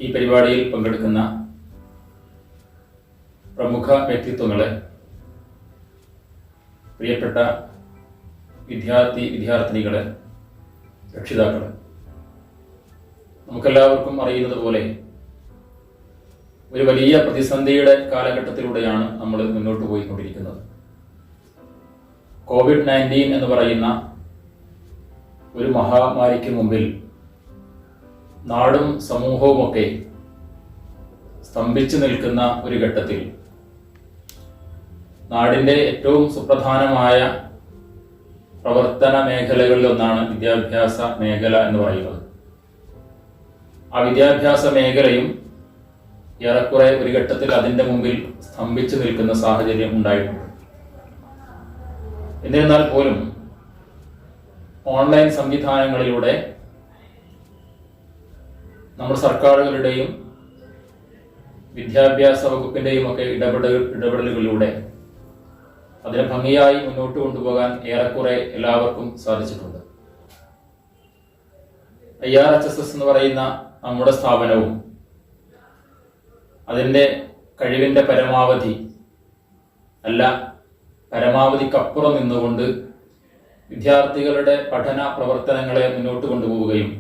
ഈ പരിപാടിയിൽ പങ്കെടുക്കുന്ന പ്രമുഖ വ്യക്തിത്വങ്ങളെ, പ്രിയപ്പെട്ട വിദ്യാർത്ഥിനികളെ, രക്ഷിതാക്കളെ, നമുക്കെല്ലാവർക്കും അറിയുന്നത് പോലെ ഒരു വലിയ പ്രതിസന്ധിയുടെ കാലഘട്ടത്തിലൂടെയാണ് നമ്മൾ മുന്നോട്ട് പോയിക്കൊണ്ടിരിക്കുന്നത്. COVID-19 എന്ന് പറയുന്ന ഒരു മഹാമാരിക്ക് മുമ്പിൽ നാടും സമൂഹവുമൊക്കെ സ്തംഭിച്ചു നിൽക്കുന്ന ഒരു ഘട്ടത്തിൽ നാടിൻ്റെ ഏറ്റവും സുപ്രധാനമായ പ്രവർത്തന മേഖലകളിലൊന്നാണ് വിദ്യാഭ്യാസ മേഖല എന്ന് പറയുന്നത്. ആ വിദ്യാഭ്യാസ മേഖലയും ഏറെക്കുറെ ഒരു ഘട്ടത്തിൽ അതിൻ്റെ മുമ്പിൽ സ്തംഭിച്ചു നിൽക്കുന്ന സാഹചര്യം ഉണ്ടായിട്ടുണ്ട്. എന്നിരുന്നാൽ പോലും ഓൺലൈൻ സംവിധാനങ്ങളിലൂടെ നമ്മൾ സർക്കാരുകളുടെയും വിദ്യാഭ്യാസ വകുപ്പിൻ്റെയും ഒക്കെ ഇടപെടലുകളിലൂടെ അതിനെ ഭംഗിയായി മുന്നോട്ട് കൊണ്ടുപോകാൻ ഏറെക്കുറെ എല്ലാവർക്കും സാധിച്ചിട്ടുണ്ട്. IRHSS എന്ന് പറയുന്ന നമ്മുടെ സ്ഥാപനവും അതിൻ്റെ കഴിവിൻ്റെ പരമാവധിക്കപ്പുറം നിന്നുകൊണ്ട് വിദ്യാർത്ഥികളുടെ പഠന പ്രവർത്തനങ്ങളെ മുന്നോട്ട് കൊണ്ടുപോവുകയും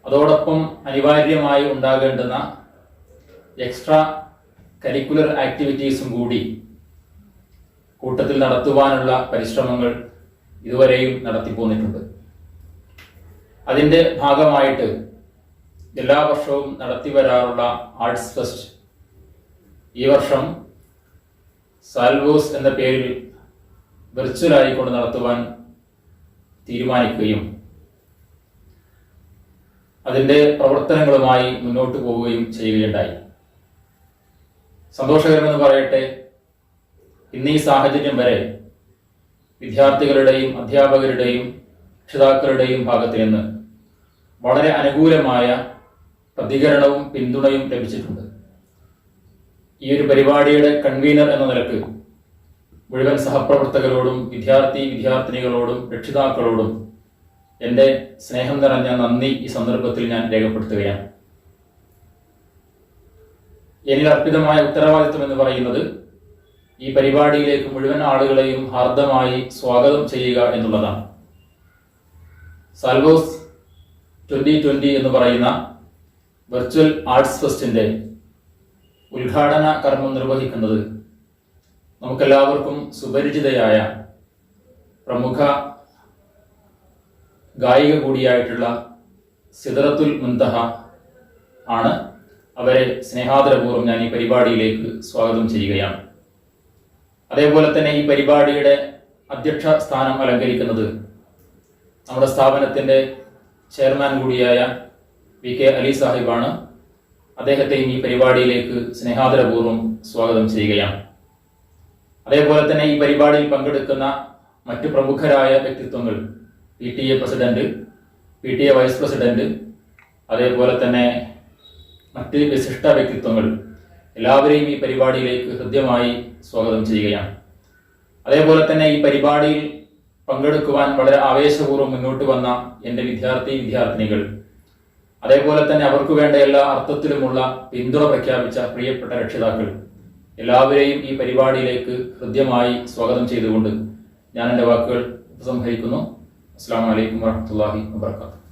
അതോടൊപ്പം അനിവാര്യമായി ഉണ്ടാകേണ്ടുന്ന എക്സ്ട്രാ കരിക്കുലർ ആക്ടിവിറ്റീസും കൂടി കൂട്ടത്തിൽ നടത്തുവാനുള്ള പരിശ്രമങ്ങൾ ഇതുവരെയും നടത്തിപ്പോന്നിട്ടുണ്ട്. അതിൻ്റെ ഭാഗമായിട്ട് എല്ലാ വർഷവും നടത്തിവരാറുള്ള ആർട്സ് ഫെസ്റ്റ് ഈ വർഷം സാൽവോസ് എന്ന പേരിൽ വെർച്വലായിക്കൊണ്ട് നടത്തുവാൻ തീരുമാനിക്കുകയും അതിൻ്റെ പ്രവർത്തനങ്ങളുമായി മുന്നോട്ട് പോവുകയും ചെയ്യുകയുണ്ടായി. സന്തോഷകരമെന്ന് പറയട്ടെ, ഇന്ന് ഈ സാഹചര്യം വരെ വിദ്യാർത്ഥികളുടെയും അധ്യാപകരുടെയും രക്ഷിതാക്കളുടെയും ഭാഗത്ത് നിന്ന് വളരെ അനുകൂലമായ പ്രതികരണവും പിന്തുണയും ലഭിച്ചിട്ടുണ്ട്. ഈ ഒരു പരിപാടിയുടെ കൺവീനർ എന്ന നിലക്ക് മുഴുവൻ സഹപ്രവർത്തകരോടും വിദ്യാർത്ഥിനികളോടും രക്ഷിതാക്കളോടും എൻ്റെ സ്നേഹം നിറഞ്ഞ നന്ദി ഈ സന്ദർഭത്തിൽ ഞാൻ രേഖപ്പെടുത്തുകയാണ്. എന്നിൽ അർപ്പിതമായ ഉത്തരവാദിത്വം എന്ന് പറയുന്നത് ഈ പരിപാടിയിലേക്ക് മുഴുവൻ ആളുകളെയും ഹാർദമായി സ്വാഗതം ചെയ്യുക എന്നുള്ളതാണ്. സാൽവോസ് 2020 എന്ന് പറയുന്ന വെർച്വൽ ആർട്സ് ഫെസ്റ്റിൻ്റെ ഉദ്ഘാടന കർമ്മം നിർവഹിക്കുന്നത് നമുക്കെല്ലാവർക്കും സുപരിചിതയായ പ്രമുഖ ഗായിക കൂടിയായിട്ടുള്ള സിദ്റത്തുൽ മുൻതഹ ആണ്. അവരെ സ്നേഹാദരപൂർവ്വം ഞാൻ ഈ പരിപാടിയിലേക്ക് സ്വാഗതം ചെയ്യുകയാണ്. അതേപോലെ തന്നെ ഈ പരിപാടിയുടെ അധ്യക്ഷ സ്ഥാനം അലങ്കരിക്കുന്നത് നമ്മുടെ സ്ഥാപനത്തിൻ്റെ ചെയർമാൻ കൂടിയായ VK അലി സാഹിബാണ്. അദ്ദേഹത്തെയും ഈ പരിപാടിയിലേക്ക് സ്നേഹാദരപൂർവ്വം സ്വാഗതം ചെയ്യുകയാണ്. അതേപോലെ തന്നെ ഈ പരിപാടിയിൽ പങ്കെടുക്കുന്ന മറ്റു പ്രമുഖരായ വ്യക്തിത്വങ്ങൾ, PTA president, PTA vice president, അതേപോലെ തന്നെ മറ്റ് വിശിഷ്ട വ്യക്തിത്വങ്ങൾ എല്ലാവരെയും ഈ പരിപാടിയിലേക്ക് ഹൃദ്യമായി സ്വാഗതം ചെയ്യുകയാണ്. അതേപോലെ തന്നെ ഈ പരിപാടിയിൽ പങ്കെടുക്കുവാൻ വളരെ ആവേശപൂർവ്വം മുന്നോട്ട് വന്ന എൻ്റെ വിദ്യാർത്ഥിനികൾ, അതേപോലെ തന്നെ അവർക്ക് വേണ്ട എല്ലാ അർത്ഥത്തിലുമുള്ള പിന്തുണ പ്രഖ്യാപിച്ച പ്രിയപ്പെട്ട രക്ഷിതാക്കൾ എല്ലാവരെയും ഈ പരിപാടിയിലേക്ക് ഹൃദ്യമായി സ്വാഗതം ചെയ്തുകൊണ്ട് ഞാൻ എൻ്റെ വാക്കുകൾ ഉപസംഹരിക്കുന്നു. അസ്സലാമു അലൈക്കും വറഹ്മത്തുള്ളാഹി വബറകാതുഹു.